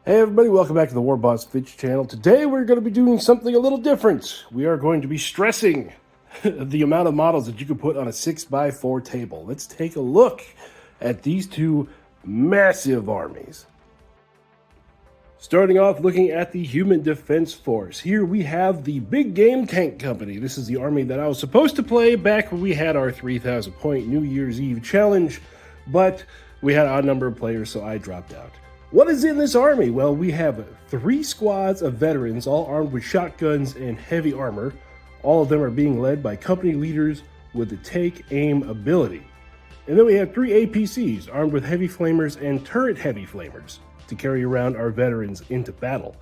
Hey everybody, welcome back to the warbossfitz channel. Today we're going to be doing something a little different. We are going to be stressing the amount of models that you can put on a 6x4 table. Let's take a look at these two massive armies. Starting off looking at the Human Defense Force. Here we have the Big Game Tank Company. This is the army that I was supposed to play back when we had our 3,000 point New Year's Eve challenge, but we had an odd number of players, so I dropped out. What is in this army? Well, we have 3 squads of veterans, all armed with shotguns and heavy armor. All of them are being led by company leaders with the take aim ability. And then we have 3 APCs, armed with heavy flamers and turret heavy flamers, to carry around our veterans into battle.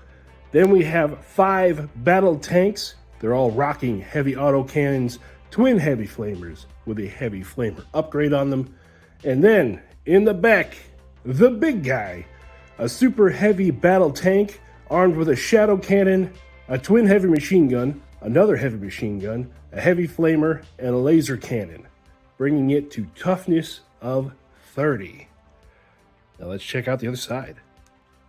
Then we have 5 battle tanks. They're all rocking heavy autocannons, twin heavy flamers with a heavy flamer upgrade on them. And then, in the back, the big guy, a super heavy battle tank armed with a shadow cannon, a twin heavy machine gun, another heavy machine gun, a heavy flamer, and a laser cannon, bringing it to toughness of 30. Now let's check out the other side.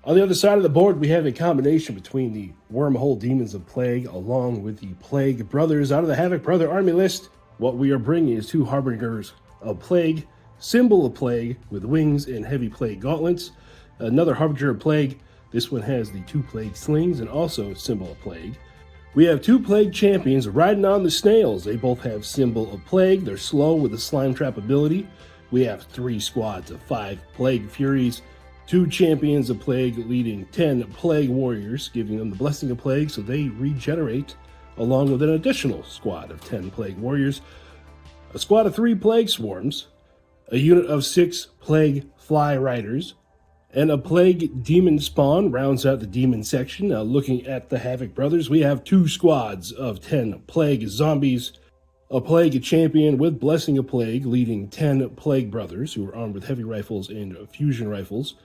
On the other side of the board, we have a combination between the Wormhole Demons of Plague along with the Plague Brothers. Out of the Havoc Brother army list, what we are bringing is 2 Harbingers of Plague, Symbol of Plague with wings and heavy plague gauntlets, another Harbinger of Plague. This one has the 2 Plague Slings and also Symbol of Plague. We have 2 Plague Champions riding on the snails. They both have Symbol of Plague. They're slow with the Slime Trap ability. We have 3 squads of 5 Plague Furies, 2 Champions of Plague leading 10 Plague Warriors, giving them the Blessing of Plague so they regenerate, along with an additional squad of 10 Plague Warriors, a squad of 3 Plague Swarms, a unit of 6 Plague Fly Riders, and a Plague Demon Spawn rounds out the Demon section. Now looking at the Havoc Brothers, we have 2 squads of 10 Plague Zombies, a Plague Champion with Blessing of Plague leading 10 Plague Brothers who are armed with heavy rifles and fusion rifles.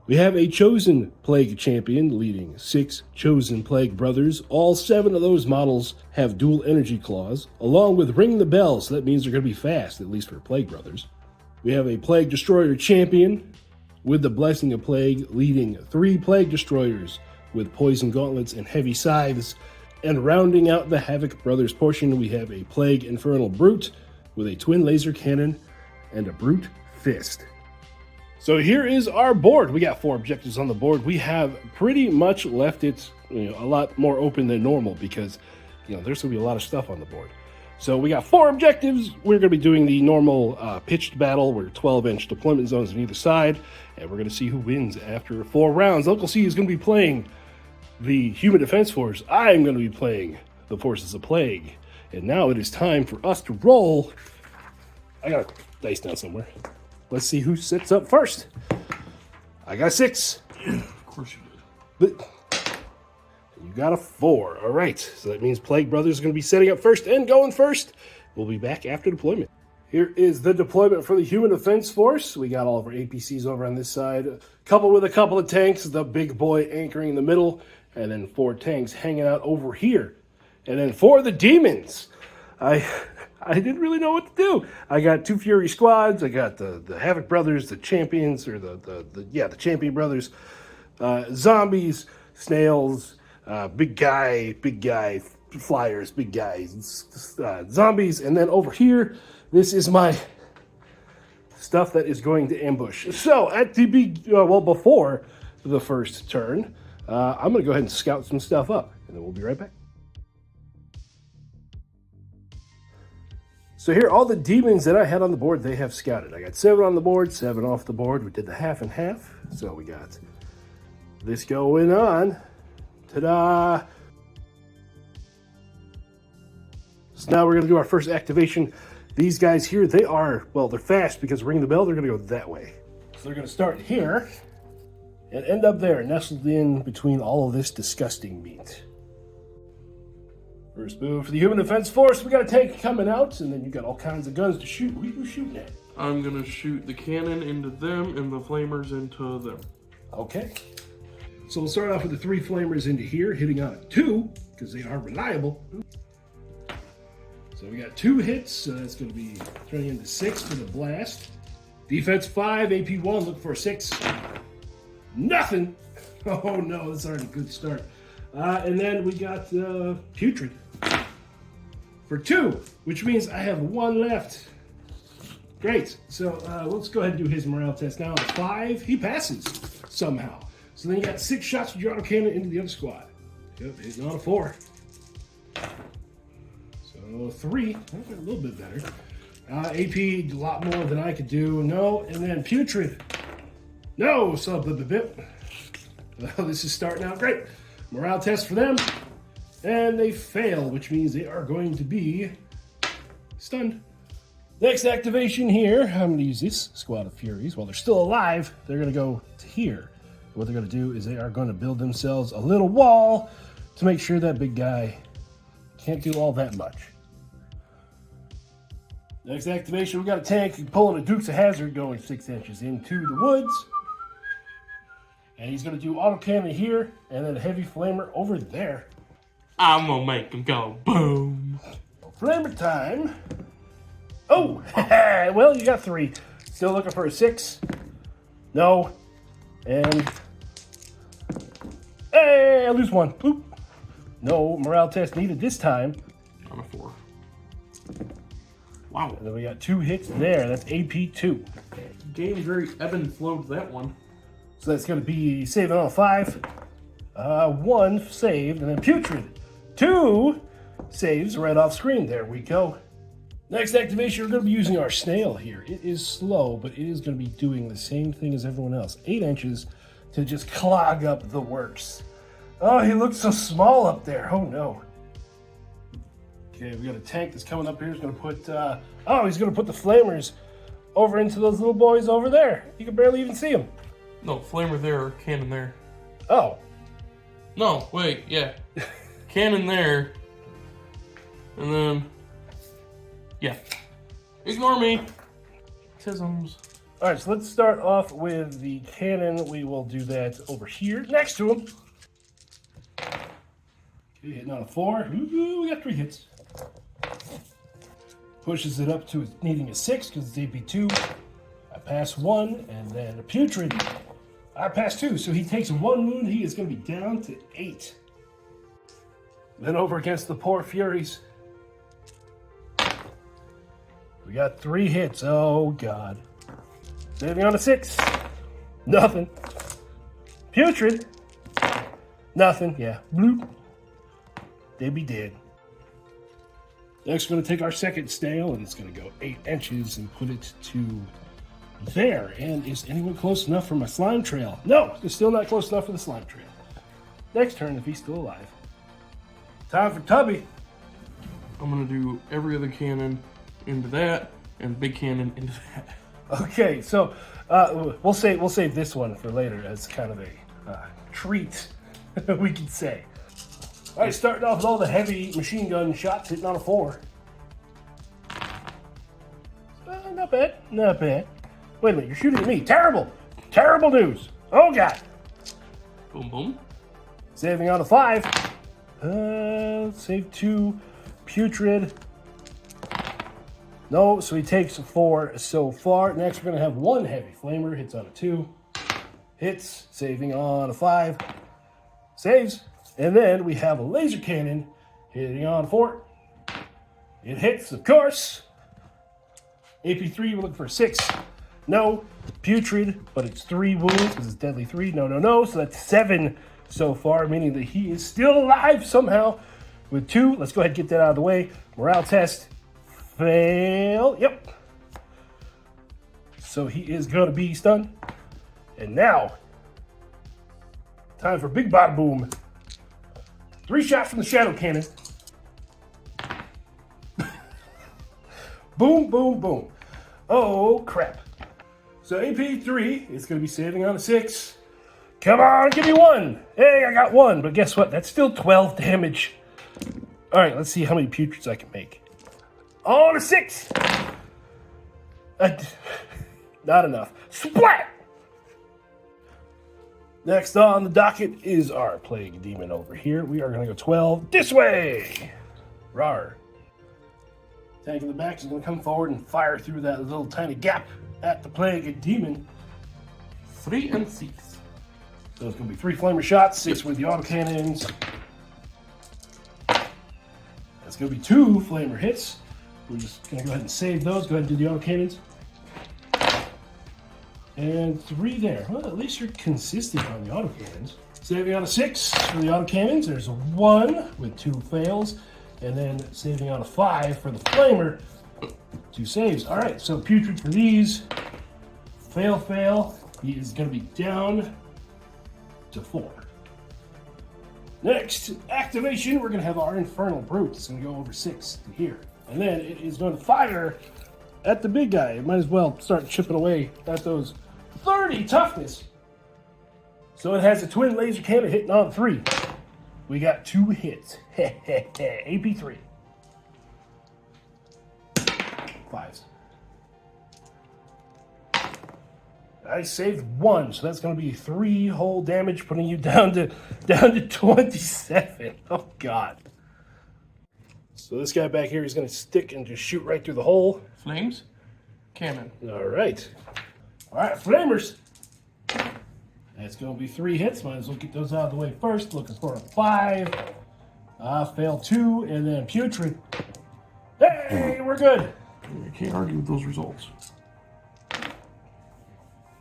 We have a Chosen Plague Champion leading 6 Chosen Plague Brothers. All 7 of those models have dual energy claws, along with Ring the Bell, so that means they're going to be fast, at least for Plague Brothers. We have a Plague Destroyer Champion with the Blessing of Plague leading 3 Plague Destroyers with Poison Gauntlets and Heavy Scythes. And rounding out the Havoc Brothers portion, we have a Plague Infernal Brute with a Twin Laser Cannon and a Brute Fist. So here is our board. We got 4 objectives on the board. We have pretty much left it a lot more open than normal because there's going to be a lot of stuff on the board. So we got 4 objectives. We're going to be doing the normal pitched battle. We're 12-inch deployment zones on either side, and we're going to see who wins after 4 rounds. Local C is going to be playing the Human Defense Force. I'm going to be playing the Forces of Plague. And now it is time for us to roll. I got a dice down somewhere. Let's see who sits up first. I got a 6. Of course you did. But you got a 4. All right. So that means Plague Brothers are going to be setting up first and going first. We'll be back after deployment. Here is the deployment for the Human Defense Force. We got all of our APCs over on this side, coupled with a couple of tanks, the big boy anchoring in the middle, and then 4 tanks hanging out over here. And then for the demons, I didn't really know what to do. I got 2 Fury squads. I got the Havoc Brothers, the Champions, or the Champion Brothers, zombies, snails, big guy, flyers, big guys, zombies, and then over here, this is my stuff that is going to ambush. So at the before the first turn, I'm going to go ahead and scout some stuff up, and then we'll be right back. So here, all the demons that I had on the board, they have scouted. I got 7 on the board, 7 off the board. We did the half and half. So we got this going on. Ta-da! So now we're going to do our first activation. These guys here, they're fast because Ring the Bell, they're going to go that way. So they're going to start here and end up there, nestled in between all of this disgusting meat. First move for the Human Defense Force. We got a tank coming out, and then you got all kinds of guns to shoot. Who are you shooting at? I'm gonna shoot the cannon into them and the flamers into them. Okay. So we'll start off with the 3 flamers into here, hitting on a 2, because they are reliable. So we got 2 hits, so that's going to be turning into 6 for the blast. Defense 5, AP 1, look for a 6. Nothing. Oh no, this is already a good start. And then we got Putrid for 2, which means I have 1 left. Great. So let's go ahead and do his morale test now. 5, he passes somehow. So then you got 6 shots with your autocannon into the other squad. Yep, hitting on a 4. So 3, that's a little bit better. AP, a lot more than I could do. No, and then Putrid. No, so bip. Well, this is starting out great. Morale test for them. And they fail, which means they are going to be stunned. Next activation here, I'm going to use this squad of Furies. While they're still alive, they're going to go to here. What they're going to do is they are going to build themselves a little wall to make sure that big guy can't do all that much. Next activation, we got a tank pulling a Dukes of Hazzard going 6 inches into the woods. And he's going to do autocannon here, and then a heavy flamer over there. I'm gonna make him go boom. Flamer time. Oh, well, you got 3. Still looking for a 6. No. And, hey, I lose 1. Boop. No morale test needed this time. On a 4. Wow. And then we got 2 hits there. That's AP 2. Game very ebb and flowed that one. So that's going to be saving on a 5. 1 saved, and then Putrid. 2 saves right off screen. There we go. Next activation, we're going to be using our snail here. It is slow, but it is going to be doing the same thing as everyone else. 8 inches to just clog up the works. Oh, he looks so small up there. Oh, no. Okay, we got a tank that's coming up here. He's going to put, he's going to put the flamers over into those little boys over there. You can barely even see them. No, flamer there, cannon there. Oh. No, wait, yeah. Cannon there. And then, yeah. Ignore me. Tisms. All right, so let's start off with the cannon. We will do that over here next to him. Okay, hitting on a 4. Ooh, we got 3 hits. Pushes it up to needing a 6 because it's AP2. I pass 1, and then a Putrid. I pass 2, so he takes 1 wound. He is going to be down to 8. Then over against the poor Furies. We got 3 hits. Oh, God. Saving on a 6. Nothing. Putrid. Nothing. Yeah. Bloop. They be dead. Next, we're going to take our second snail, and it's going to go 8 inches and put it to there. And is anyone close enough for my slime trail? No, they're still not close enough for the slime trail. Next turn, if he's still alive. Time for Tubby. I'm gonna do every other cannon into that, and big cannon into that. Okay, so we'll save this one for later as kind of a treat, we could say. All right, starting off with all the heavy machine gun shots hitting on a 4. Not bad, not bad. Wait a minute, you're shooting at me. Terrible, terrible news. Oh, God. Boom, boom. Saving on a 5. Save 2. Putrid. No, so he takes 4 so far. Next, we're going to have 1 heavy flamer. Hits on a 2. Hits, saving on a 5. Saves. And then we have a laser cannon hitting on a 4. It hits, of course. AP3, we're looking for a 6. No. Putrid, but it's 3 wounds because it's deadly 3. No. So that's 7 so far, meaning that he is still alive somehow with 2. Let's go ahead and get that out of the way. Morale test. Fail. Yep. So he is going to be stunned. And now, time for Big Bada Boom. 3 shots from the shadow cannon. Boom, boom, boom. Oh, crap. So AP3 is going to be saving on a 6. Come on, give me 1. Hey, I got 1, but guess what? That's still 12 damage. All right, let's see how many putrids I can make. On a 6. Not enough. Splat! Next on the docket is our Plague Demon over here. We are going to go 12 this way. Rawr. Tank in the back is going to come forward and fire through that little tiny gap at the Plague Demon. 3 and 6. So it's going to be 3 flamer shots, 6 with the autocannons. That's going to be 2 flamer hits. We're just going to go ahead and save those. Go ahead and do the autocannons. And 3 there. Well, at least you're consistent on the autocannons. Saving on a 6 for the autocannons. There's a 1 with 2 fails. And then saving on a 5 for the flamer. 2 saves. All right, so putrid for these. Fail, fail. He is going to be down to 4. Next, activation. We're going to have our Infernal Brute. It's going to go over 6 to here. And then it is going to fire at the big guy. It might as well start chipping away at those 30 toughness. So it has a twin laser cannon hitting on 3. We got 2 hits. AP3. 5s. I saved 1, so that's going to be 3 whole damage, putting you down to 27. Oh God. So this guy back here is going to stick and just shoot right through the hole. Flames, cannon. All right, flamers. That's going to be 3 hits. Might as well get those out of the way first. Looking for a 5. Failed 2, and then putrid. Hey, we're good. You can't argue with those results.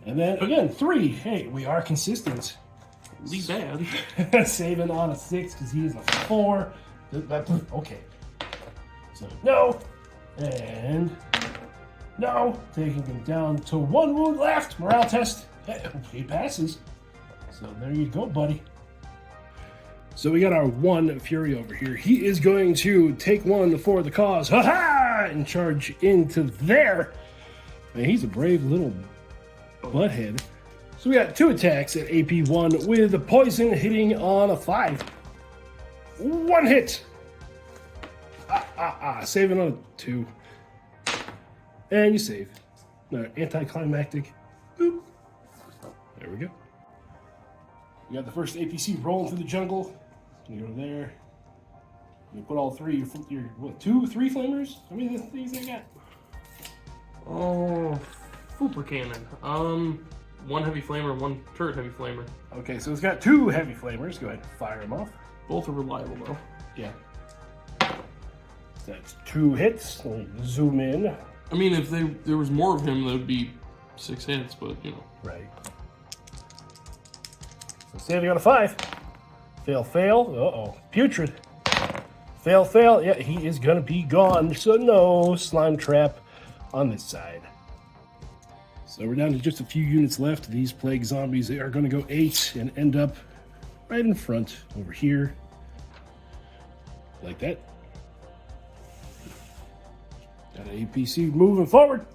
And then again, 3. Hey, we are consistent. Leave bad. Saving on a 6 because he is a 4. Okay. So no, and no. Taking him down to 1 wound left. Morale test. He passes. So there you go, buddy. So we got our 1 Fury over here. He is going to take 1 for the cause. Ha ha! And charge into there. Man, he's a brave little butthead. So we got 2 attacks at AP1 with the poison hitting on a 5. 1 hit. Saving on a 2. And you save. No, anticlimactic. Boop. There we go. You got the first APC rolling through the jungle. You go there. You put all 3. Your what? 2, 3 flamers? How many things I got? Oh, Fupa cannon. 1 heavy flamer, 1 turret heavy flamer. Okay, so it's got 2 heavy flamers. Go ahead and fire them off. Both are reliable though. Yeah. That's 2 hits. Let me zoom in. I mean, if there was more of him, that would be 6 hits, but you know. Right. So saving on a 5. Fail, fail. Uh-oh. Putrid. Fail, fail. Yeah, he is going to be gone. So no slime trap on this side. So we're down to just a few units left. These plague zombies, they are going to go 8 and end up right in front over here. Like that. Got an APC moving forward.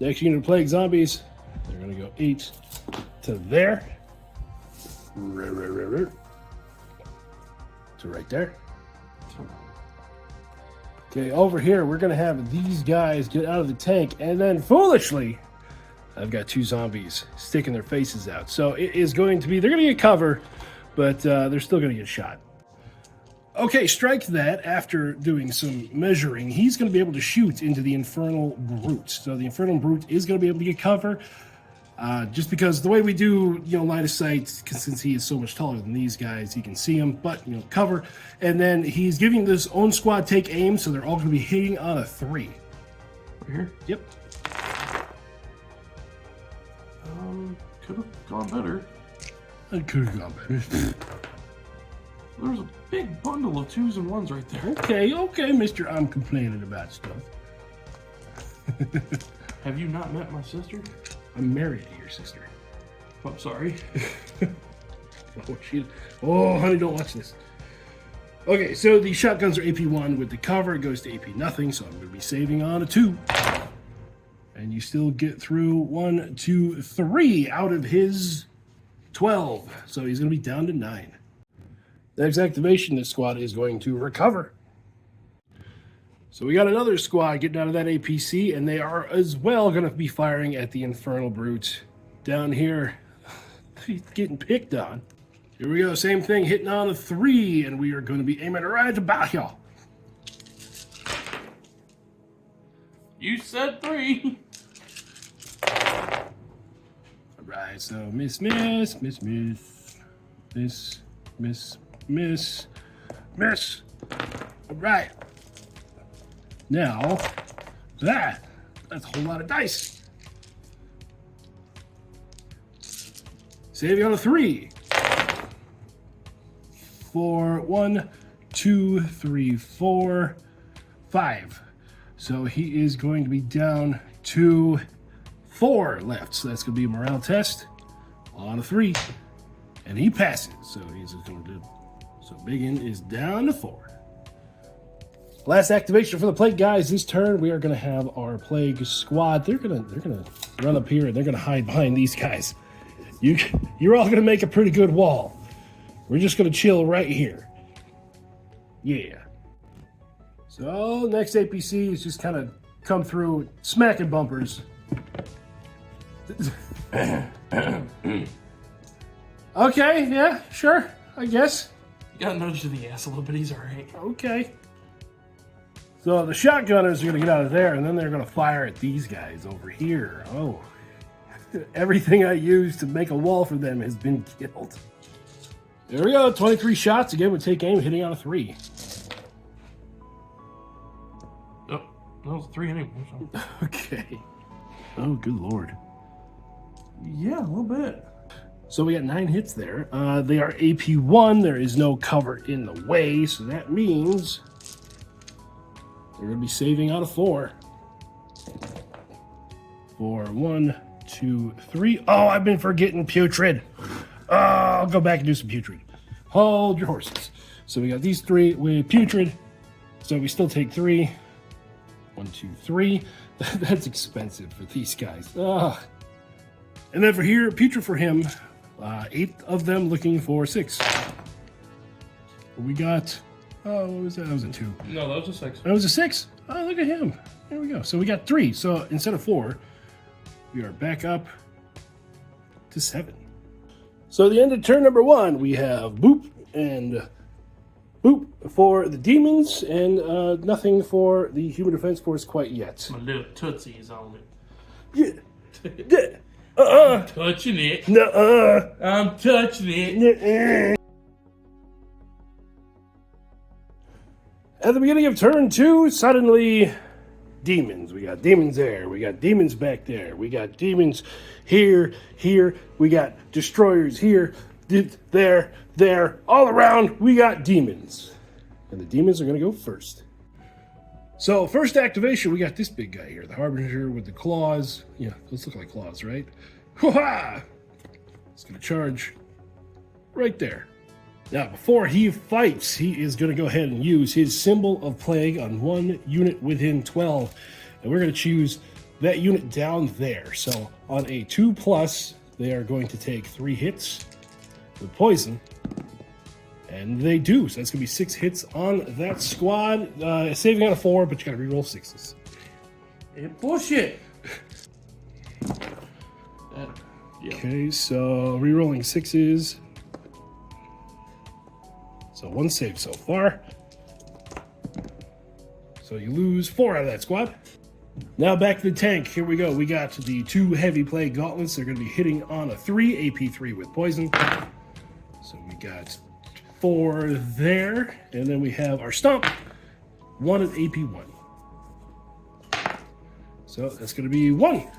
Next unit of plague zombies, they're going to go 8 to there. To right there. Okay, over here, we're going to have these guys get out of the tank, and then foolishly, I've got 2 zombies sticking their faces out. So it is going to be, they're going to get cover, but they're still going to get shot. Okay, strike that. After doing some measuring, he's going to be able to shoot into the Infernal Brute. So the Infernal Brute is going to be able to get cover. Just because the way we do, line of sight, since he is so much taller than these guys, he can see him, but, cover. And then he's giving this own squad take aim, so they're all going to be hitting on a 3. Right here? Yep. Could have gone better. It could have gone better. There's a big bundle of 2s and 1s right there. Okay, mister, I'm complaining about stuff. Have you not met my sister? I'm married to your sister. I'm sorry. Oh, honey, don't watch this. Okay, so the shotguns are AP1 with the cover. It goes to AP nothing, so I'm going to be saving on a 2. And you still get through 1, 2, 3 out of his 12. So he's going to be down to 9. Next activation, this squad is going to recover. So we got another squad getting out of that APC, and they are as well going to be firing at the Infernal Brute down here. He's getting picked on. Here we go, same thing, hitting on a 3, and we are going to be aiming right about y'all. You said 3. I'm Right, so miss, miss, miss, miss, miss, miss, miss, miss. All right. Now, that's a whole lot of dice. Saving on a 3. 4, 1, 2, 3, 4, 5. So he is going to be down to 4 left. So that's going to be a morale test on a 3. And he passes. So he's going to do. So Biggin is down to 4. Last activation for the plague guys this turn. We are going to have our plague squad. They're gonna run up here and they're going to hide behind these guys. You're all going to make a pretty good wall. We're just going to chill right here. Yeah. So next APC is just kind of come through smacking bumpers. Okay, yeah, sure, I guess. Got nudged to the ass a little bit, he's alright. Okay. So the shotgunners are going to get out of there, and then they're going to fire at these guys over here. Oh. Everything I used to make a wall for them has been killed. There we go, 23 shots. Again, we take aim, hitting on a 3. Oh, that was a 3 anyway. So. Okay. Oh, good lord. Yeah, a little bit. So we got 9 hits there. They are AP1. There is no cover in the way, so that means they're going to be saving out of 4. 4, 1, 2, 3. Oh, I've been forgetting putrid. I'll go back and do some putrid. Hold your horses. So we got these 3 with putrid. So we still take 3. 1, 2, 3. That's expensive for these guys. And then for here, putrid for him. 8 of them looking for 6. We got. Oh, what was that? That was a 2. No, that was a 6. That was a 6. Oh, look at him. There we go. So we got 3. So instead of 4, we are back up to 7. So at the end of turn number 1, we have boop and boop for the demons, and nothing for the human defense force quite yet. My little tootsie is on it. Yeah. I'm touching it. Nuh-uh. I'm touching it. At the beginning of turn 2, suddenly demons. We got demons there. We got demons back there. We got demons here. We got destroyers here, there, all around. We got demons. And the demons are going to go first. So first activation, we got this big guy here, the Harbinger with the claws. Yeah, those look like claws, right? Hoo-ha! It's going to charge right there. Now, before he fights, he is going to go ahead and use his symbol of plague on 1 unit within 12. And we're going to choose that unit down there. So on a 2+, they are going to take 3 hits with poison. And they do. So that's going to be 6 hits on that squad. Saving out of 4, but you got to reroll 6s. Hey, bullshit. Yeah. Okay, so rerolling 6s. So 1 save so far. So you lose 4 out of that squad. Now back to the tank. Here we go. We got the 2 heavy plague gauntlets. They're going to be hitting on a 3, AP3 with poison. So we got 4 there. And then we have our stomp. 1 at AP1. So that's going to be 1.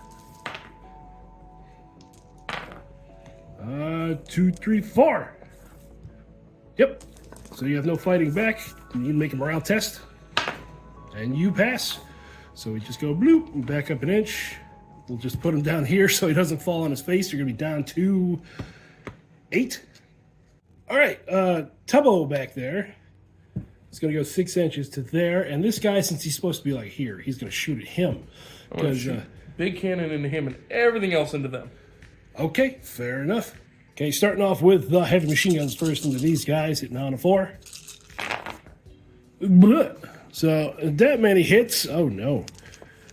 2, 3, 4. Yep. So you have no fighting back. You need to make a morale test. And you pass. So we just go bloop and back up an inch. We'll just put him down here so he doesn't fall on his face. You're going to be down to 8. All right. Tubbo back there. It's going to go 6 inches to there. And this guy, since he's supposed to be like here, he's going to shoot at him. Because big cannon into him and everything else into them. Okay, fair enough. Okay, starting off with the heavy machine guns first into these guys, hitting on a 4. So that many hits. Oh no.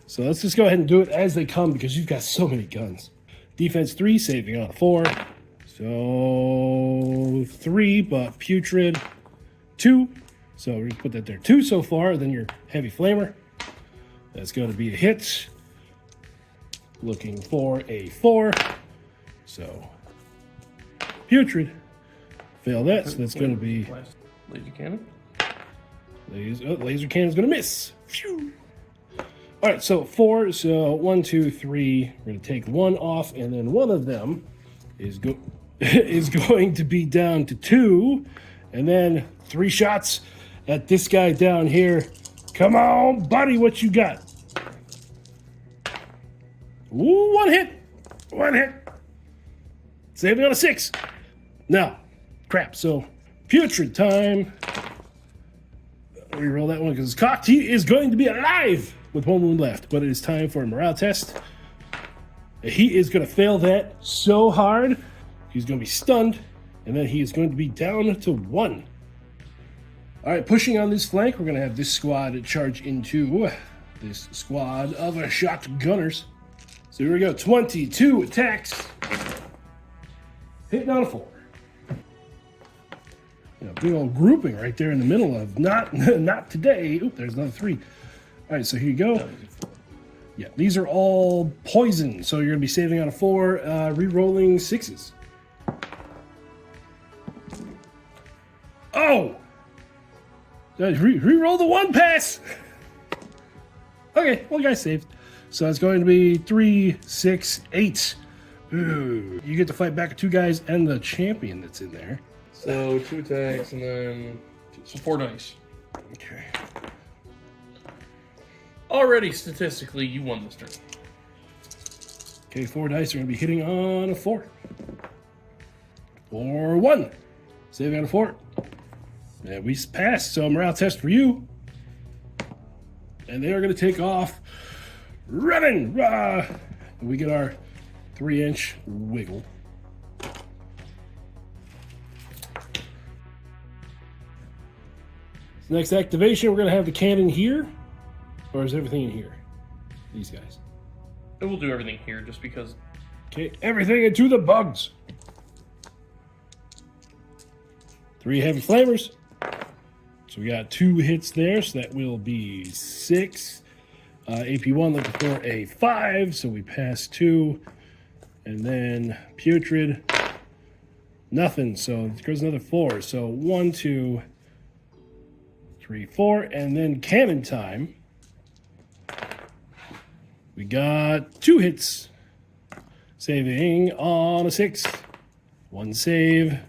So let's just go ahead and do it as they come because you've got so many guns. Defense 3, saving on a 4. So 3, but putrid 2. So we're going to put that there. 2 so far, then your heavy flamer. That's going to be a hit. Looking for a 4. So, putrid. Fail that, so that's going to be... Laser cannon. Laser cannon's going to miss. Phew. All right, so 4. So 1, 2, 3. We're going to take 1 off, and then one of them is going to be down to 2, and then 3 shots at this guy down here. Come on, buddy, what you got? Ooh, 1 hit. 1 hit. Saving on a 6. No. Crap. So, putrid time. Reroll that one because it's cocked. He is going to be alive with 1 wound left, but it is time for a morale test. He is going to fail that so hard. He's going to be stunned, and then he is going to be down to 1. All right, pushing on this flank, we're going to have this squad charge into this squad of shotgunners. So here we go, 22 attacks. Hitting on a 4. Big old grouping right there in the middle of not today. Oop, there's another 3. All right, so here you go. Yeah, these are all poison, so you're going to be saving on a 4, re-rolling 6s. Oh! Re-roll the 1 pass! Okay, well, guys saved. So it's going to be 3, 6, 8. Ooh, you get to fight back 2 guys and the champion that's in there. So 2 attacks and then 4 dice. Okay. Already statistically, you won this turn. Okay, 4 dice are going to be hitting on a 4. Or 1. Saving on a 4. And we passed, so morale test for you. And they are going to take off running. Rah! And we get our 3-inch wiggle. Next activation, we're going to have the cannon here. Or is everything in here? These guys. And we'll do everything here just because. Okay, everything into the bugs. 3 heavy flamers. So we got 2 hits there, so that will be 6. AP1 looking for a 5, so we pass 2. And then putrid, nothing, so it goes another 4. So 1, 2, 3, 4, and then cannon time. We got 2 hits. Saving on a 6. 1 save.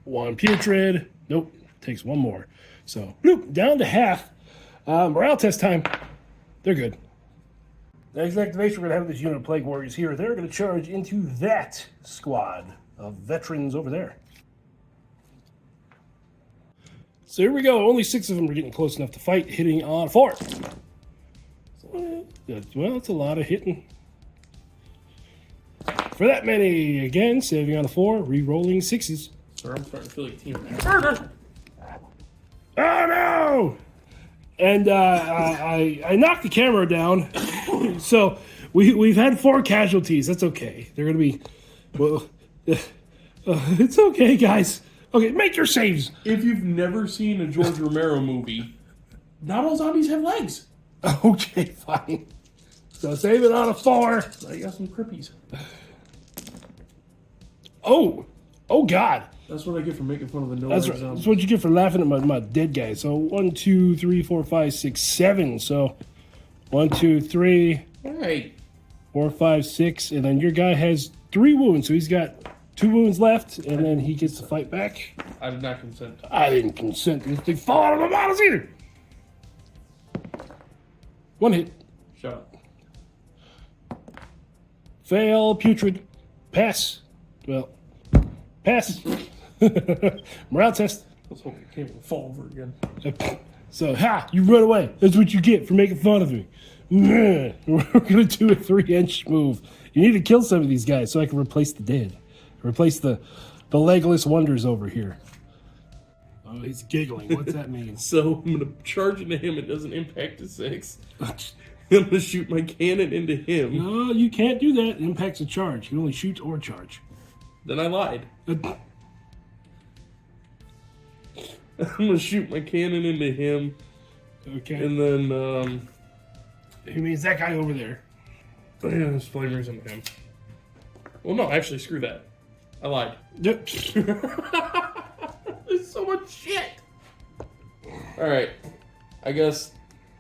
1 putrid. Nope, takes 1 more. So, bloop, down to half. Morale test time. They're good. Next activation, we're going to have this unit of Plague Warriors here. They're going to charge into that squad of veterans over there. So here we go. Only 6 of them are getting close enough to fight, hitting on 4. Well, that's a lot of hitting. For that many, again, saving on a 4, re-rolling 6s. Sorry, I'm starting to feel like a team murder. Oh no! And I knocked the camera down, so we've had 4 casualties. That's okay. They're gonna be, well, it's okay, guys. Okay, make your saves. If you've never seen a George Romero movie, not all zombies have legs. Okay, fine. So save it on a 4. I got some crippies. Oh God. That's what I get for making fun of the no That's what you get for laughing at my dead guy. So 1, 2, 3, 4, 5, 6, 7. So 1, 2, 3, All right. 4, 5, 6, and then your guy has 3 wounds. So he's got 2 wounds left, and then he gets to fight back. I did not consent. I didn't consent to this thing fall out of my models either. 1 hit. Shot. Fail. Putrid. Pass. Well, pass. Morale test. Let's hope it can't fall over again. So, you run away. That's what you get for making fun of me. We're going to do a 3-inch move. You need to kill some of these guys so I can replace the dead. Replace the legless wonders over here. Oh, he's giggling. What's that mean? So I'm going to charge into him. It doesn't impact a 6. I'm going to shoot my cannon into him. No, you can't do that. It impacts a charge. You can only shoot or charge. Then I lied. I'm going to shoot my cannon into him. Okay. And then, Who means that guy over there? yeah, there's flamers into him. Well, no, actually, screw that. I lied. There's so much shit. All right. I guess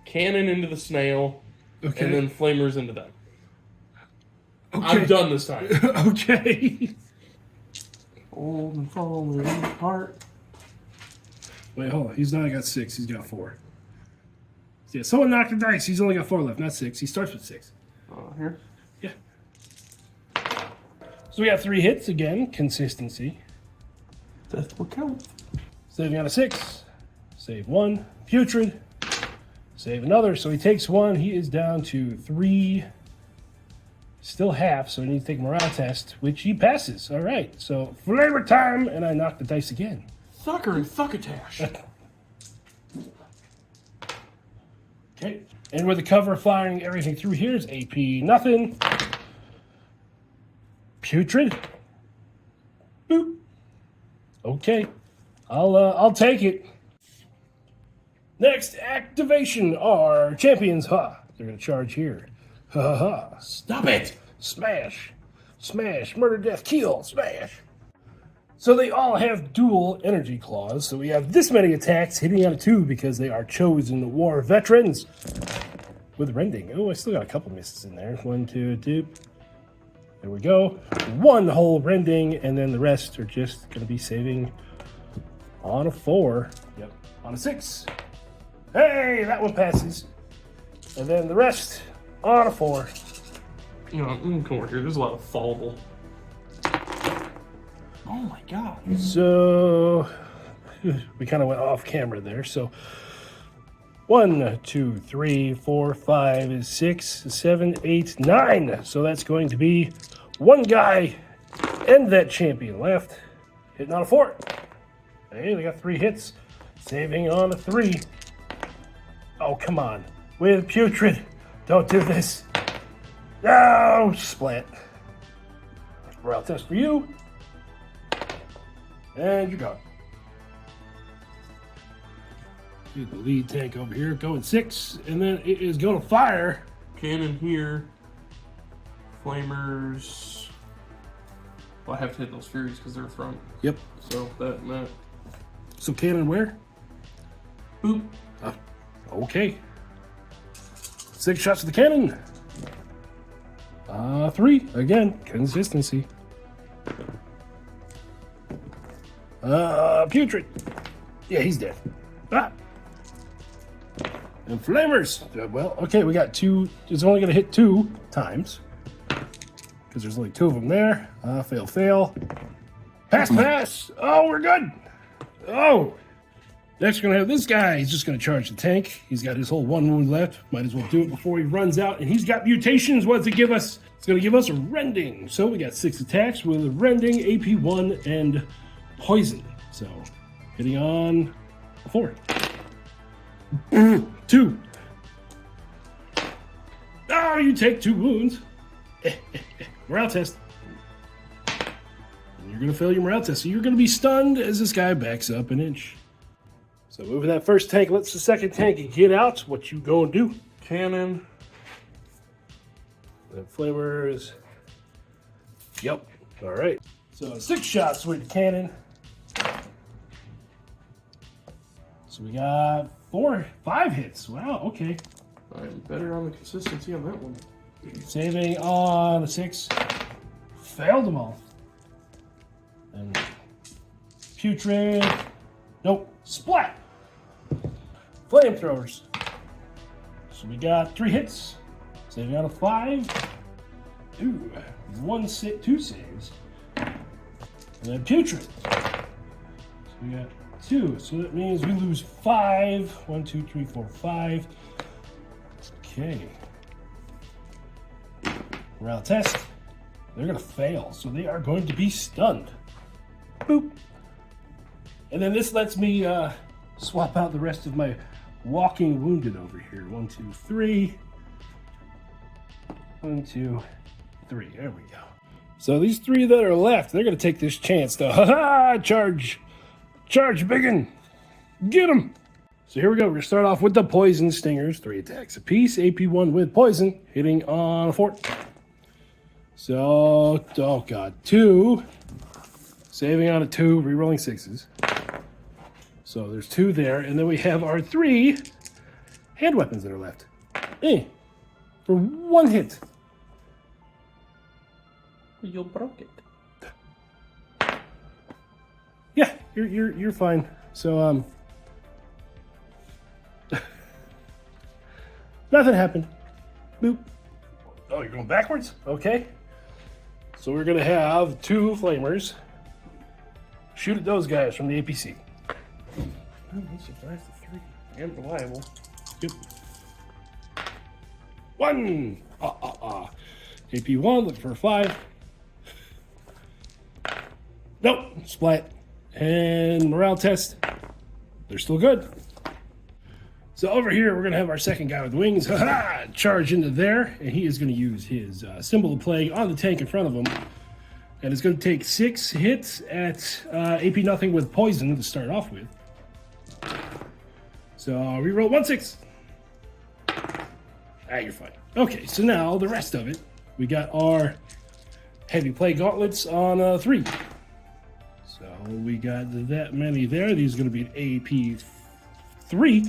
cannon into the snail, Okay. and then flamers into them. Okay. I'm done this time. Okay. Old and falling apart. Wait, hold on. He's not got 6. He's got 4. Yeah, someone knocked the dice. He's only got 4 left, not 6. He starts with 6. Here. Yeah. So we got 3 hits again. Consistency. That's what counts. Saving on a 6. Save 1. Putrid. Save another. So he takes 1. He is down to 3. Still half, so we need to take a morale test, which he passes. All right. So flavor time, and I knock the dice again. Thucker and Thuckatash. Okay. And with the cover firing everything through here is AP nothing. Putrid. Boop. Okay. I'll take it. Next activation are champions. Ha. They're gonna charge here. Ha ha ha. Stop it. Smash. Smash. Murder, death, kill. Smash. So they all have dual energy claws. So we have this many attacks hitting on a 2 because they are chosen war veterans. With rending. Oh, I still got a couple misses in there. 1, 2, 2. There we go. 1 whole rending, and then the rest are just going to be saving on a 4. Yep. On a 6. Hey, that one passes. And then the rest on a 4. You know, come over here. There's a lot of fallable. Oh my god. So we kind of went off camera there. So 1, 2, 3, 4, 5, 6, 7, 8, 9. So that's going to be 1 guy and that champion left. Hitting on a 4. Hey, they got 3 hits. Saving on a 3. Oh, come on. With Putrid. Don't do this. No! Splat. Morale test for you. And you're gone. The lead tank over here going 6. And then it is going to fire. Cannon here. Flamers. Well, I have to hit those Furies because they're front. Yep. So that and that. So cannon where? Boop. Okay. 6 shots of the cannon. 3. Again, consistency. Putrid. Yeah, he's dead. Ah. And flamers. Well, okay, we got 2. It's only going to hit 2 times. Because there's only 2 of them there. Fail, fail. Pass, pass. Oh, we're good. Oh. Next, we're going to have this guy. He's just going to charge the tank. He's got his whole 1 wound left. Might as well do it before he runs out. And he's got mutations. What does it give us? It's going to give us a rending. So we got 6 attacks with a rending, AP 1, and poison. So hitting on a 4. 2. Oh, you take 2 wounds. Morale test. And you're going to fail your morale test. So you're going to be stunned as this guy backs up an inch. So moving that first tank lets the second tank get out. What you gonna do? Cannon. And flamers. Yep. All right. So 6 shots with the cannon. So we got 5 hits. Wow. Okay. I'm better on the consistency on that one. Saving on a 6. Failed them all. And putrid. Nope. Splat. Flamethrowers. So we got 3 hits. Saving on a 5. Ooh. 2 saves. And then putrid. So we got 2. So that means we lose 5. 1, 2, 3, 4, 5. Okay. Morale test. They're going to fail. So they are going to be stunned. Boop. And then this lets me swap out the rest of my walking wounded over here. 1, 2, 3. 1, 2, 3. There we go. So these 3 that are left, they're going to take this chance to charge. Charge, biggin. Get them. So here we go. We're going to start off with the poison stingers. 3 attacks apiece. AP 1 with poison. Hitting on a 4. So, oh god, 2. Saving on a 2, rerolling 6s. So there's 2 there, and then we have our 3 hand weapons that are left. For 1 hit. You broke it. Yeah, you're fine. So nothing happened. Boop. Oh, you're going backwards? Okay. So we're gonna have 2 flamers shoot at those guys from the APC. Oh, he survived the 3. And reliable. Yep. 1. AP1, look for a 5. Nope. Splat. And morale test. They're still good. So over here, we're going to have our second guy with wings. Charge into there. And he is going to use his symbol of plague on the tank in front of him. And it's going to take 6 hits at AP nothing with poison to start off with. So reroll 1/6. You're fine. Okay, so now the rest of it. We got our heavy plague gauntlets on 3. So we got that many there. These are going to be an AP 3,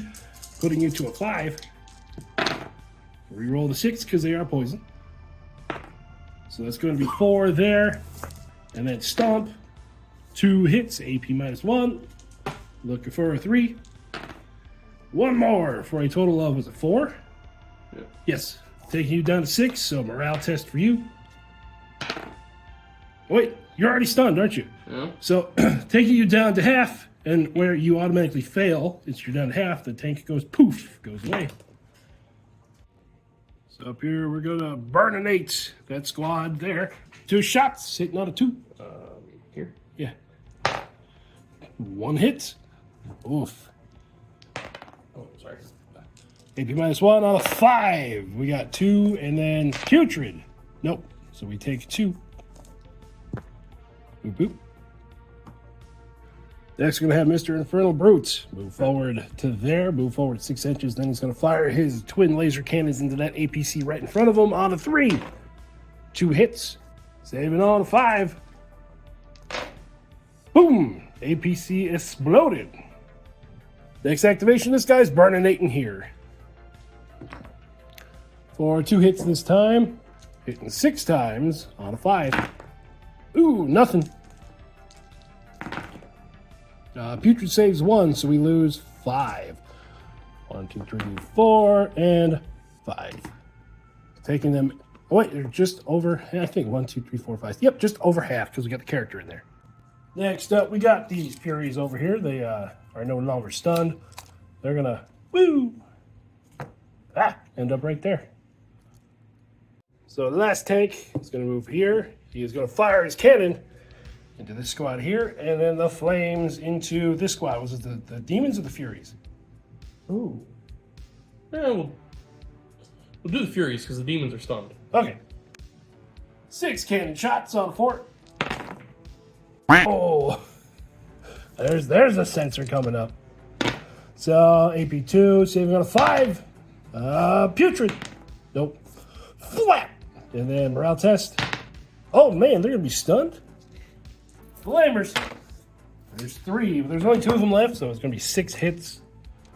putting you to a 5. Reroll the 6 because they are poison. So that's going to be 4 there. And then stomp. 2 hits, AP -1. Looking for a 3. 1 more for a total of, was it 4? Yeah. Yes. Taking you down to 6, so morale test for you. Wait, you're already stunned, aren't you? Yeah. So, taking you down to half, and where you automatically fail, it's you're down to half, the tank goes poof, goes away. So up here, we're gonna burninate that squad there. 2 shots, hitting on a 2. Here. Yeah. 1 hit. Oof. Oh, sorry. AP -1 on a 5. We got 2, and then putrid. Nope. So we take 2. Boop, boop. Next, we're going to have Mr. Infernal Brute. Move forward to there. Move forward 6 inches. Then he's going to fire his twin laser cannons into that APC right in front of him on a 3. 2 hits. Saving on a 5. Boom! APC exploded. Next activation, this guy's burninating here. For 2 hits this time. Hitting 6 times on a 5. Ooh, nothing. Putrid saves 1, so we lose 5. 1, 2, 3, 4, and 5. Taking them. Oh, wait, they're just over. I think 1, 2, 3, 4, 5. Yep, just over half because we got the character in there. Next up, we got these Furies over here. They are no longer stunned. They're gonna end up right there. So the last tank is gonna move here. He is gonna fire his cannon into this squad here, and then the flames into this squad. Was it the demons or the Furies? Ooh. Yeah, we'll do the Furies because the demons are stunned. Okay. 6 cannon shots on 4. Oh, there's a sensor coming up. So AP2 saving on a 5. Putrid. Nope. Flat. And then morale test. Oh man, they're gonna be stunned. Flamers. There's 3, but there's only 2 of them left, so it's gonna be 6 hits.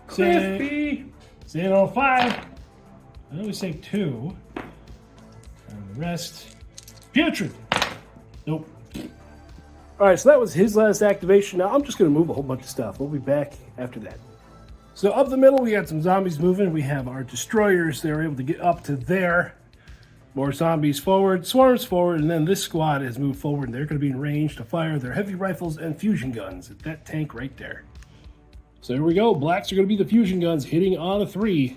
Crispy. Saving on a 5. I only saved 2. And the rest. Putrid. Nope. Alright, so that was his last activation. Now I'm just going to move a whole bunch of stuff. We'll be back after that. So up the middle, we got some zombies moving. We have our destroyers. They were able to get up to there. More zombies forward, swarms forward, and then this squad has moved forward, and they're going to be in range to fire their heavy rifles and fusion guns at that tank right there. So here we go. Blacks are going to be the fusion guns hitting on a 3.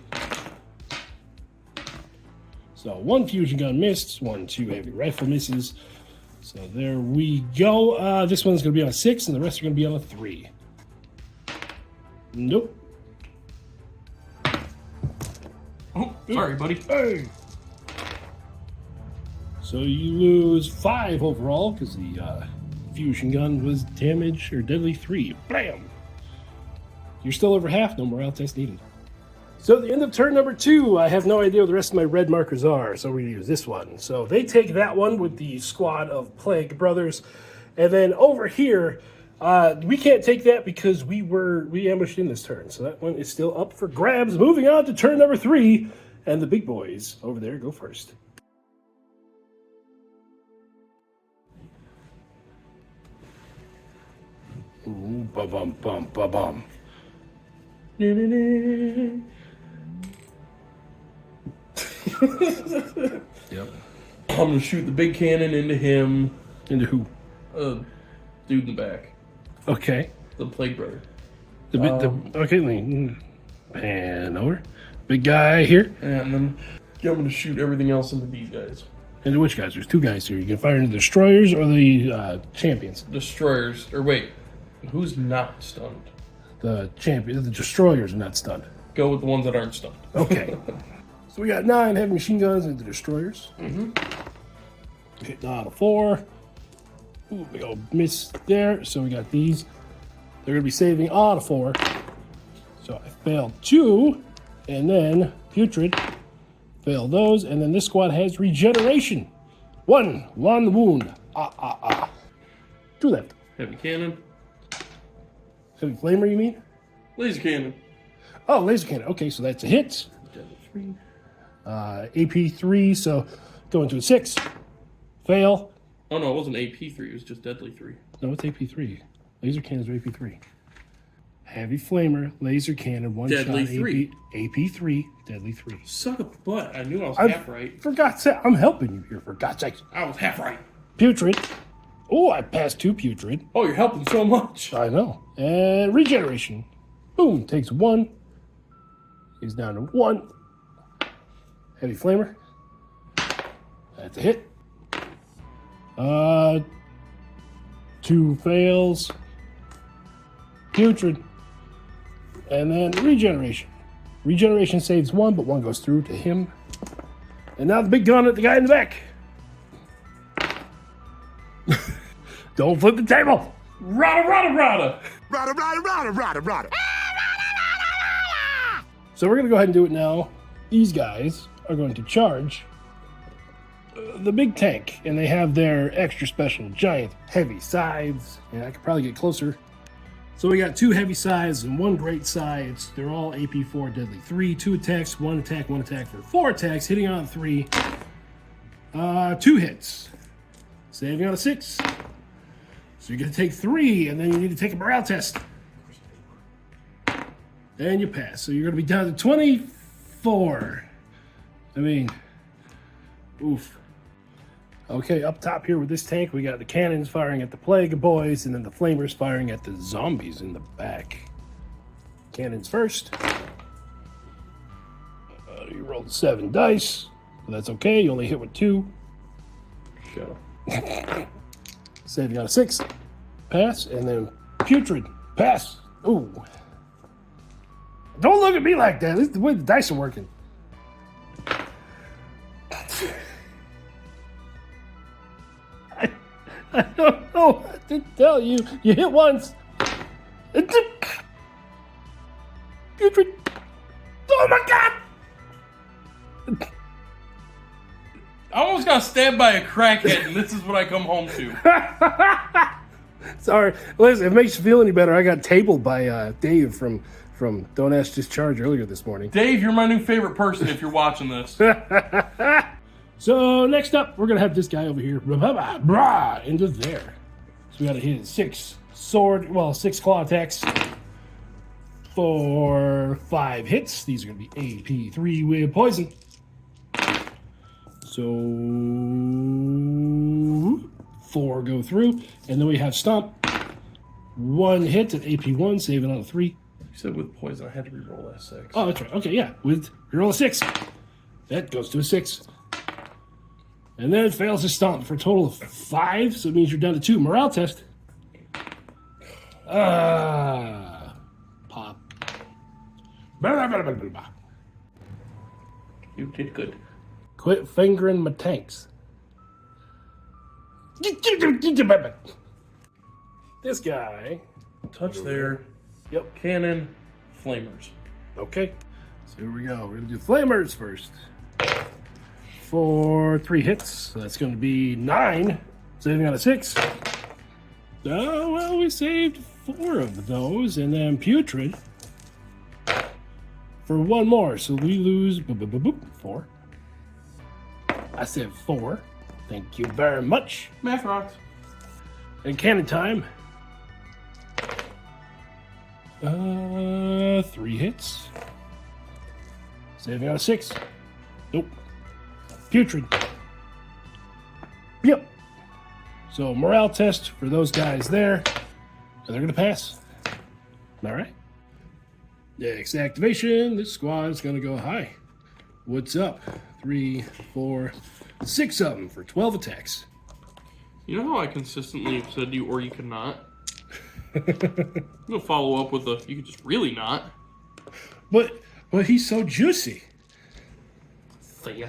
So 1 fusion gun missed, 1, 2 heavy rifle misses. So there we go. This one's going to be on a 6, and the rest are going to be on a 3. Nope. Oh, sorry, buddy. Hey! So you lose 5 overall, because the fusion gun was damage or deadly 3. Blam! You're still over half, no morale test needed. So at the end of turn number 2, I have no idea what the rest of my red markers are, so we're going to use this one. So they take that one with the squad of Plague Brothers. And then over here, we can't take that because we ambushed in this turn. So that one is still up for grabs. Moving on to turn number 3, and the big boys over there go first. Ooh, ba-bum, bum, ba-bum. Yep. I'm gonna shoot the big cannon into him. Into who? Dude in the back. Okay. The Plague Brother. Okay, let me pan over. Big guy here. And then I'm gonna shoot everything else into these guys. Into which guys? There's 2 guys here. You can fire into the destroyers or the champions. Destroyers. Or wait, who's not stunned? The destroyers are not stunned. Go with the ones that aren't stunned. Okay. So we got 9 heavy machine guns into the destroyers. Mm-hmm. Hitting out of 4. Ooh, big old miss there. So we got these. They're going to be saving out of 4. So I failed 2. And then Putrid. Failed those. And then this squad has regeneration. 1 wound. To left. Heavy cannon. Heavy flamer, you mean? Laser cannon. Oh, laser cannon. Okay, so that's a hit. Deadly 3. AP 3, so going to a 6. Fail. Oh no, it wasn't AP 3, it was just Deadly 3. No, it's AP 3. Laser cannons are AP 3. Heavy flamer, laser cannon, one Deadly shot. 3. AP 3, deadly 3. Suck a butt. I knew I was half right. For God's sake, I'm helping you here, for God's sake. I was half right. Putrid. Oh, I passed 2 putrid. Oh, you're helping so much. I know. And regeneration. Boom, takes 1. He's down to 1. Heavy flamer. That's a hit. 2 fails. Putrid. And then regeneration. Regeneration saves 1, but 1 goes through to him. And now the big gun at the guy in the back. Don't flip the table. Rada, rada, rada. Rada, rada, rada, rada, rada. So we're going to go ahead and do it now. These guys are going to charge the big tank, and they have their extra special giant heavy scythes. And I could probably get closer. So we got 2 heavy scythes and 1 great scythe. They're all AP4 deadly 3. 2 attacks, 1 attack, 1 attack for 4 attacks, hitting on 3. 2 hits. Saving on a 6. So you're going to take 3, and then you need to take a morale test. And you pass. So you're going to be down to 24. I mean, oof. Okay, up top here with this tank, we got the cannons firing at the Plague Boys, and then the flamers firing at the zombies in the back. Cannons first. You rolled 7 dice. But that's okay, you only hit with 2. Shut up. Saving on a 6. Pass, and then Putrid. Pass. Ooh. Don't look at me like that. This is the way the dice are working. I don't know what to tell you. You hit once. Putrid. Oh my God! I almost got stabbed by a crackhead, and this is what I come home to. Sorry. Listen, if it makes you feel any better, I got tabled by Dave from Don't Ask Just Charge earlier this morning. Dave, you're my new favorite person if you're watching this. So next up, we're going to have this guy over here. Brah, into there. So we got to hit 6 claw attacks for 5 hits. These are going to be AP3 with poison. So 4 go through, and then we have Stomp. 1 hit at AP1, saving on a 3. You said with poison, I had to reroll that 6. Oh, that's right. Okay, yeah. With reroll a 6. That goes to a 6. And then it fails to Stomp for a total of 5, so it means you're down to 2. Morale test. Pop. You did good. Quit fingering my tanks. This guy. Touch there. Yep. Cannon. Flamers. Okay. So here we go. We're gonna do flamers first. For 3 hits, so that's gonna be 9. Saving on a 6. Oh, well, we saved 4 of those, and then putrid for 1 more, so we lose 4. I said 4. Thank you very much. Math rocks. And cannon time. 3 hits. Saving on a 6. Nope. Putrid. Yep. So morale test for those guys there. And they're going to pass. All right. Next activation. This squad is going to go high. What's up? 3, 4, 6 of them for 12 attacks. You know how I consistently have said you or you cannot? I'm going to follow up with a you could just really not. But he's so juicy. Thick.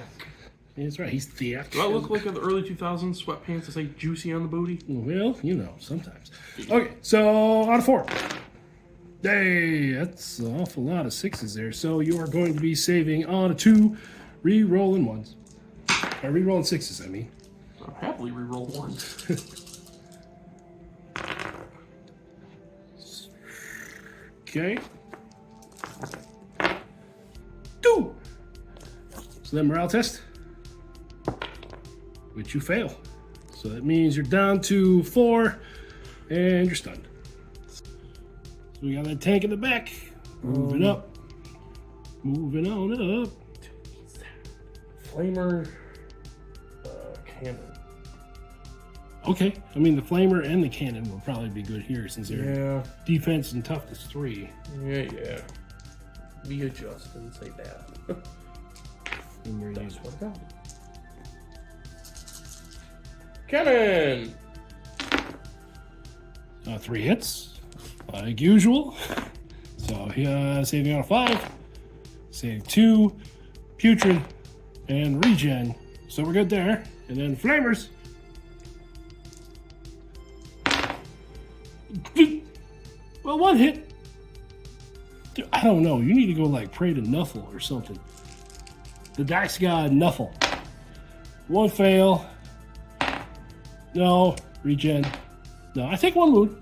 That's right, he's thick. Do I look like in the early 2000s sweatpants that say juicy on the booty? Well, you know, sometimes. Okay, so out of 4. Hey, that's an awful lot of 6s there. So you are going to be saving on a 2, re-rolling 1s. Or re-rolling 6s, I mean. I'll happily re-roll 1s. Okay. 2! So then morale test. Which you fail. So that means you're down to 4 and you're stunned. So we got that tank in the back. Moving up. Moving on up. Flamer cannon. Okay. I mean, the flamer and the cannon will probably be good here since they're defense and toughness 3. Yeah. We adjust and say that. That's what I got. Cannon! 3 hits, like usual. So saving on a 5, save 2, putrid, and regen. So we're good there. And then flamers. Well, 1 hit. Dude, I don't know. You need to go like pray to Nuffle or something. The dice god Nuffle. 1 fail. No, regen. No, I take 1 wound,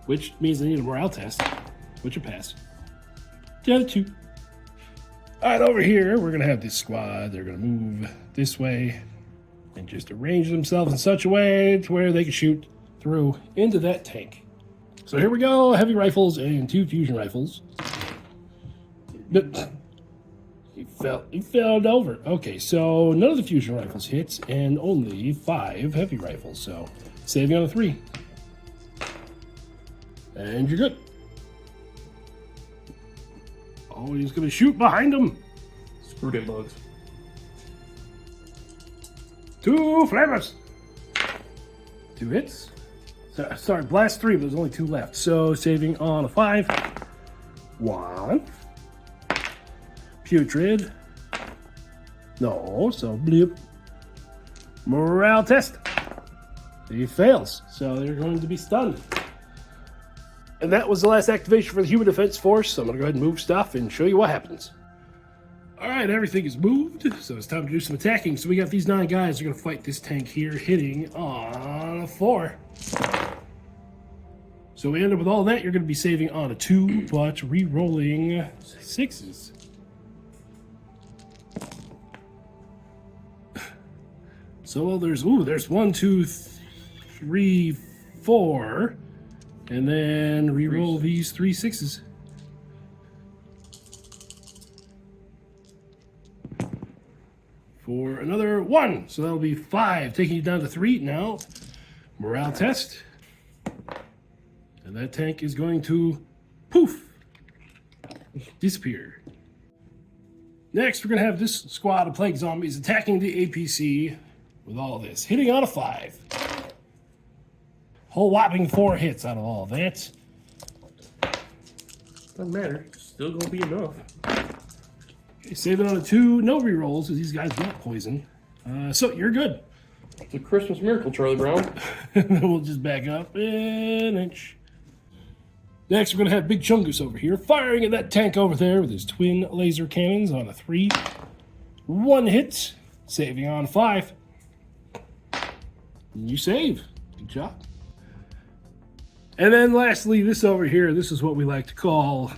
which means I need a morale test, which will pass. Down to 2. All right, over here, we're going to have this squad. They're going to move this way and just arrange themselves in such a way to where they can shoot through into that tank. So here we go, heavy rifles and 2 fusion rifles. He fell over. Okay, so none of the fusion rifles hits and only 5 heavy rifles. So saving on a 3. And you're good. Oh, he's going to shoot behind him. Screwed in bugs. 2 flamers. 2 hits. Sorry, blast 3, but there's only 2 left. So saving on a 5. 1. Putrid. No, so blip. Morale test. He fails, so they're going to be stunned. And that was the last activation for the Human Defense Force. So I'm going to go ahead and move stuff and show you what happens. All right, everything is moved, so it's time to do some attacking. So we got these 9 guys who are going to fight this tank here, hitting on a 4. So we end up with all that. You're going to be saving on a 2, but re-rolling 6s. So there's 1, 2, 3, 4, and then re-roll these 3 6s. For another 1, so that'll be 5, taking you down to 3 now. Morale test, and that tank is going to poof, disappear. Next, we're going to have this squad of plague zombies attacking the APC with all this, hitting on a 5. Whole whopping 4 hits out of all that. Doesn't matter. Still gonna be enough. Okay, saving on a 2, no rerolls because these guys got poison. So you're good. It's a Christmas miracle, Charlie Brown. And then we'll just back up an inch. Next, we're going to have Big Chungus over here, firing at that tank over there with his twin laser cannons on a 3. 1 hit, saving on 5. You save. Good job. And then lastly, this over here, this is what we like to call...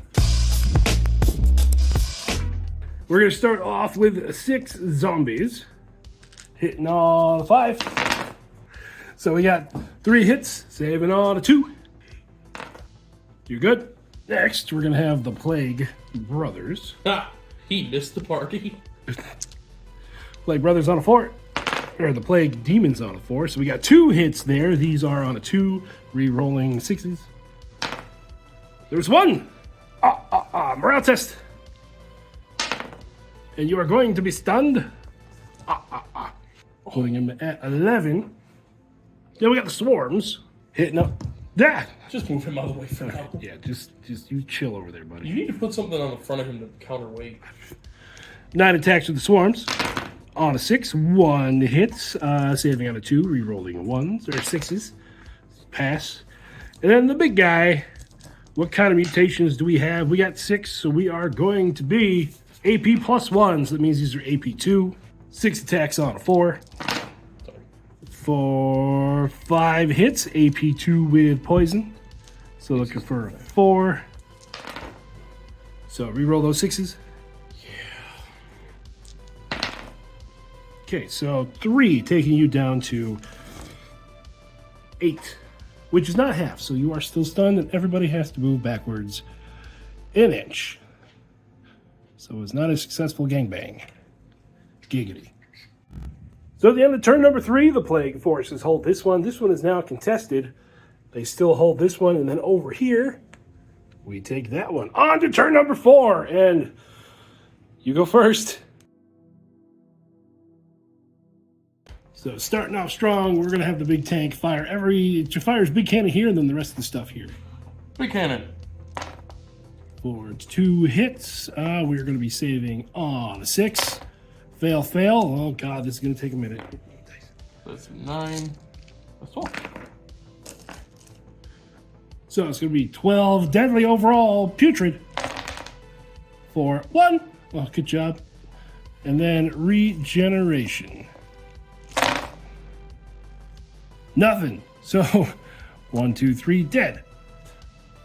We're going to start off with 6 zombies, hitting on a 5. So we got 3 hits, saving on a 2. You're good. Next, we're going to have the Plague Brothers. Ah, he missed the party. Plague Brothers on a 4. Or the Plague Demons on a 4. So we got 2 hits there. These are on a 2, re-rolling 6s. There's 1. Morale test. And you are going to be stunned. Putting him at 11. Then we got the Swarms hitting up. That. Just move him out of the way for now. Yeah, just you chill over there, buddy. You need to put something on the front of him to counterweight. 9 attacks with the Swarms. On a 6, 1 hits, saving on a 2, re-rolling 1s or 6s. Pass. And then the big guy. What kind of mutations do we have? We got 6, so we are going to be AP plus 1. So that means these are AP 2. 6 attacks on a 4. For 5 hits, AP 2 with poison. So looking for a 4. So re-roll those 6s. Okay, so 3 taking you down to 8, which is not half. So you are still stunned, and everybody has to move backwards an inch. So it's not a successful gangbang. Giggity. So at the end of turn number 3, the Plague Forces hold this one. This one is now contested. They still hold this one, and then over here, we take that one. On to turn number 4, and you go first. So starting off strong, we're going to have the big tank fire it fires big cannon here, and then the rest of the stuff here. Big cannon. For 2 hits, we're going to be saving on a 6. Fail, fail. Oh, God, this is going to take a minute. That's 9. That's 12. So it's going to be 12 deadly overall, putrid. For 1. Well, good job. And then regeneration. Nothing. So 1, 2, 3, dead.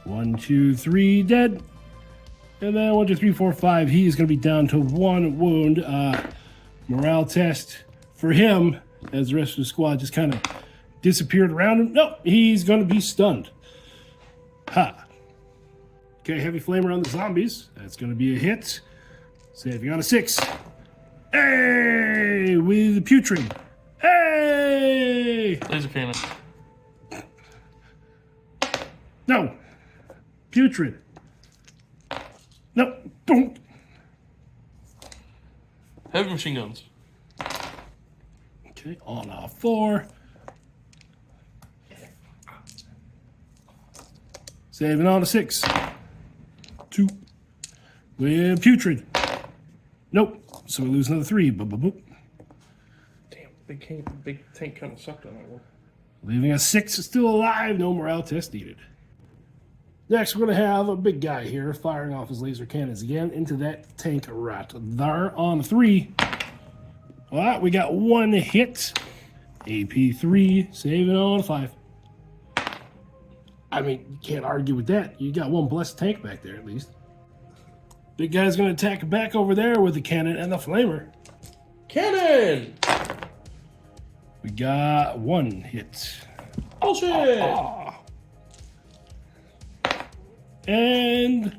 1, 2, 3, dead. And then 1, 2, 3, 4, 5. He is going to be down to 1 wound. Morale test for him as the rest of the squad just kind of disappeared around him. Nope, he's going to be stunned. Ha. Okay, heavy flamer on the zombies. That's going to be a hit. Saving on a 6. Hey, with putrid. Hey! Laser cannon. No. Putrid. No. Don't. Heavy machine guns. Okay, on a 4. Saving on a 6. 2. With putrid. Nope. So we lose another 3. Boop, boop, boop. Big tank kind of sucked on that one. Leaving a 6 still alive. No morale test needed. Next, we're going to have a big guy here firing off his laser cannons again into that tank right there on 3. All right, we got 1 hit. AP 3, saving on 5. I mean, you can't argue with that. You got 1 blessed tank back there at least. Big guy's going to attack back over there with the cannon and the flamer. Cannon! We got 1 hit. Oh, shit! And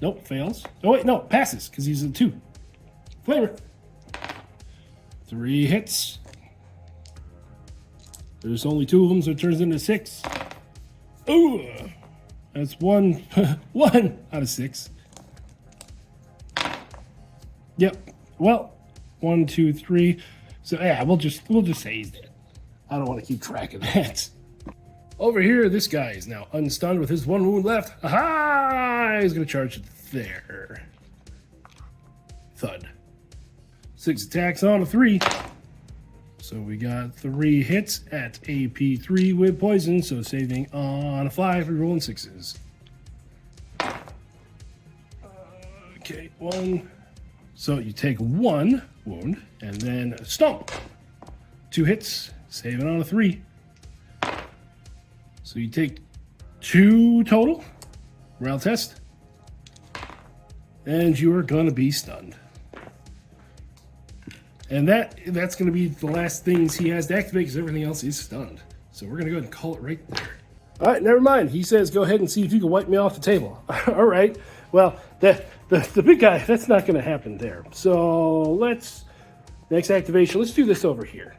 nope, fails. Oh wait, no, passes because he's a 2. Flamer. 3 hits. There's only 2 of them, so it turns into 6. Ooh, that's 1. 1 out of 6. Yep. Well, 1, 2, 3. So yeah, we'll just say he's dead. I don't want to keep track of that. Over here, this guy is now unstunned with his 1 wound left. Aha! He's going to charge it there. Thud. 6 attacks on a 3. So we got 3 hits at AP 3 with poison. So saving on a 5, rerolling 6s. Okay, 1. So you take 1 wound and then stomp. 2 hits, save it on a 3. So you take 2 total. Morale test. And you are going to be stunned. And that's going to be the last things he has to activate because everything else is stunned. So we're going to go ahead and call it right there. All right, never mind. He says, go ahead and see if you can wipe me off the table. All right. Well, the big guy, that's not going to happen there. So next activation, let's do this over here.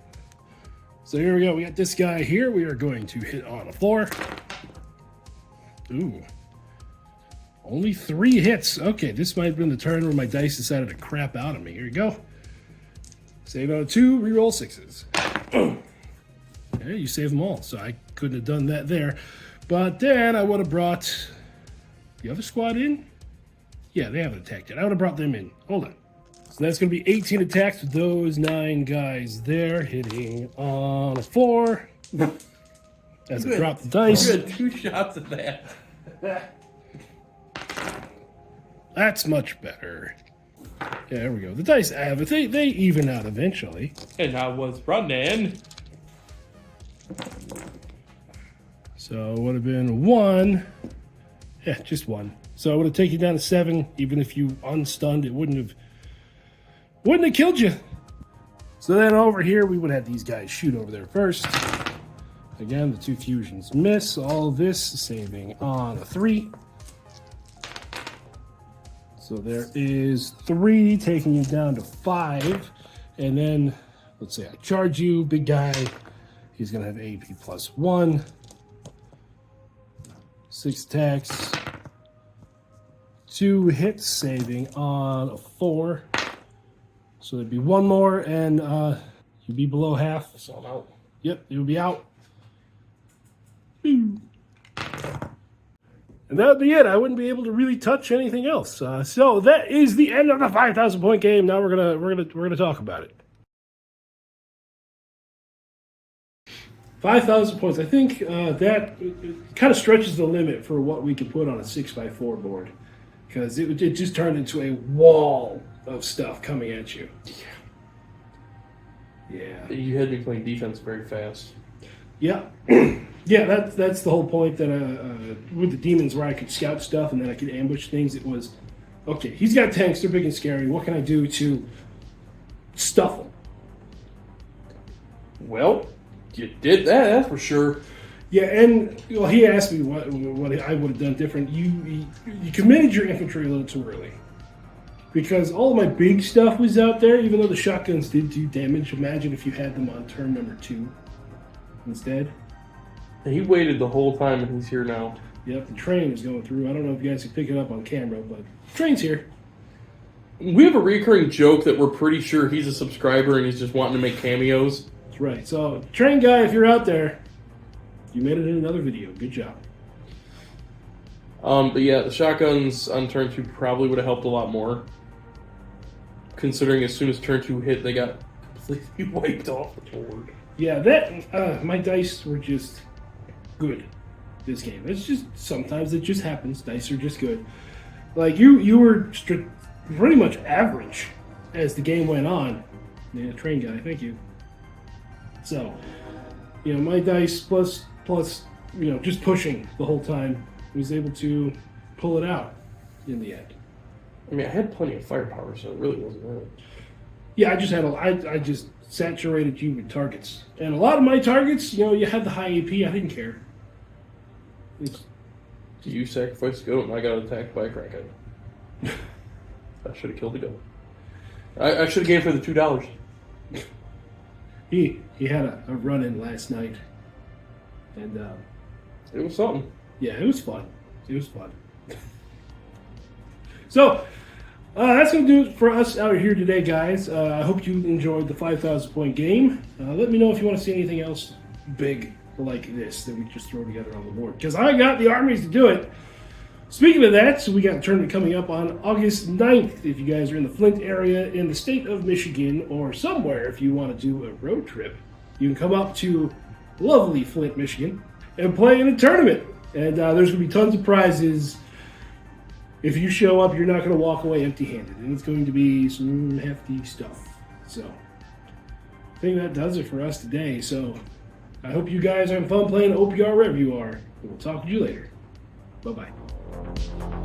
So here we go. We got this guy here. We are going to hit on a 4. Ooh. Only 3 hits. Okay, this might have been the turn where my dice decided to crap out on me. Here you go. Save on a 2, reroll 6s. Yeah, you save them all, so I couldn't have done that there. But then I would have brought the other squad in. Yeah, they haven't attacked yet. I would have brought them in. Hold on. So that's going to be 18 attacks with those 9 guys there, hitting on a 4. As I drop the dice. You had 2 shots at that. That's much better. Yeah, there we go. The dice I have it. They even out eventually. And I was running. So it would have been 1. Yeah, just 1. So it would have taken you down to 7. Even if you unstunned, it wouldn't have killed you. So then over here, we would have these guys shoot over there first. Again, the 2 fusions miss. All this saving on a 3. So there is 3 taking you down to 5. And then, let's say I charge you, big guy. He's going to have AP plus 1. 6 attacks. 2 hits, saving on a 4. So there'd be 1 more, and you'd be below half. So I'm out. Yep, you'll be out. And that would be it. I wouldn't be able to really touch anything else. So that is the end of the 5,000 point game. Now we're gonna talk about it. 5,000 points. I think that kind of stretches the limit for what we could put on a 6x4 board, because it just turned into a wall of stuff coming at you. Yeah. You had me playing defense very fast. Yeah. Yeah, that's the whole point, that with the demons, where I could scout stuff and then I could ambush things. It was, okay, he's got tanks, they're big and scary. What can I do to stuff them? Well, you did that, that's for sure. Yeah, and well, he asked me what I would have done different. You committed your infantry a little too early, because all of my big stuff was out there, even though the shotguns did do damage. Imagine if you had them on turn number 2 instead. He waited the whole time and he's here now. Yep, the train is going through. I don't know if you guys can pick it up on camera, but the train's here. We have a recurring joke that we're pretty sure he's a subscriber and he's just wanting to make cameos. That's right. So, train guy, if you're out there, you made it in another video. Good job. But yeah, the shotguns on turn 2 probably would have helped a lot more, considering as soon as turn 2 hit, they got completely wiped off the board. Yeah, that my dice were just good this game. It's just, sometimes it just happens. Dice are just good. Like, you were pretty much average as the game went on. Yeah, train guy, thank you. So, you know, my dice plus you know, just pushing the whole time, was able to pull it out in the end. I mean, I had plenty of firepower, so it really wasn't that. Yeah, I just saturated you with targets. And a lot of my targets, you know, you had the high AP, I didn't care. You sacrificed a goat and I got attacked by a crackhead. I should have killed the goat. I should have gave for the $2. He had a run-in last night. And it was something. Yeah, it was fun. It was fun. So, that's going to do it for us out here today, guys. I hope you enjoyed the 5,000 point game. Let me know if you want to see anything else big like this that we just throw together on the board, because I got the armies to do it. Speaking of that, so we got a tournament coming up on August 9th. If you guys are in the Flint area in the state of Michigan, or somewhere if you want to do a road trip, you can come up to lovely Flint, Michigan, and play in a tournament. And there's going to be tons of prizes. if you show up, you're not going to walk away empty-handed, and it's going to be some hefty stuff. So, I think that does it for us today. So, I hope you guys are having fun playing OPR wherever you are. We'll talk to you later. Bye-bye.